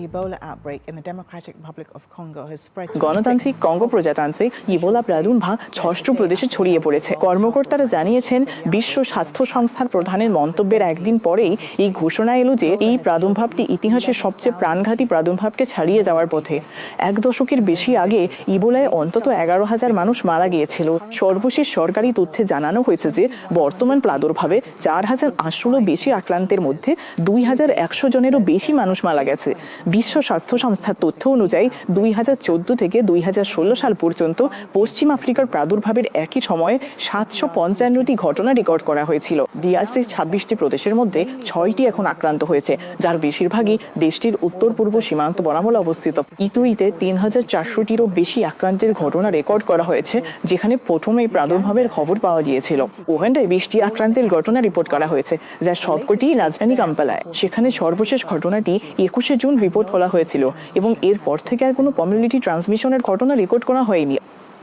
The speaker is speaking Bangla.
Ebola outbreak in the Democratic Republic of Congo has spread to গণতান্ত্রিক কঙ্গো প্রজাতন্ত্রে ইবোলা প্রাদুর্ভাব 6টি প্রদেশে ছড়িয়ে পড়েছে। কর্মকর্তারা জানিয়েছেন, বিশ্ব স্বাস্থ্য সংস্থার প্রধানের মন্তব্যের একদিন পরেই এই ঘোষণা এলো যে এই প্রাদুর্ভাবটি ইতিহাসের সবচেয়ে প্রাণঘাতী প্রাদুর্ভাবকে ছাড়িয়ে যাওয়ার পথে। এক দশকের বেশি আগে ইবোলায় অন্তত 11,000 মানুষ মারা গিয়েছিল। সর্বশেষ সরকারি তথ্যে জানানো হয়েছে যে বর্তমান প্রাদুর্ভাবে 4,800 বেশি আক্রান্তের মধ্যে 2,100 জনেরও বেশি মানুষ মারা গেছে। বিশ্ব স্বাস্থ্য সংস্থার তথ্য অনুযায়ী 2014 থেকে 2016 সাল পর্যন্ত পশ্চিম আফ্রিকার প্রাদুর্ভাবের একই সময়ে 755টি ঘটনা রেকর্ড করা হয়েছিল। ডিআরসির 26টি প্রদেশের মধ্যে 6টি এখন আক্রান্ত হয়েছে, যার বেশিরভাগই দেশটির উত্তর পূর্ব সীমান্ত বরাবর অবস্থিত। ইতুইতে 3,400টিরও বেশি আক্রান্তের ঘটনা রেকর্ড করা হয়েছে, যেখানে প্রথমে এই প্রাদুর্ভাবের খবর পাওয়া গিয়েছিল। ওখানটায় 20টি আক্রান্তের ঘটনা রিপোর্ট করা হয়েছে, যার সবকটি রাজধানী কাম্পালায়। সেখানে সর্বশেষ ঘটনাটি 21শে জুন রিপোর্ট করা হয়েছিল এবং এরপর থেকে আর কোনো কমিউনিটি ট্রান্সমিশনের ঘটনা রেকর্ড করা হয়নি।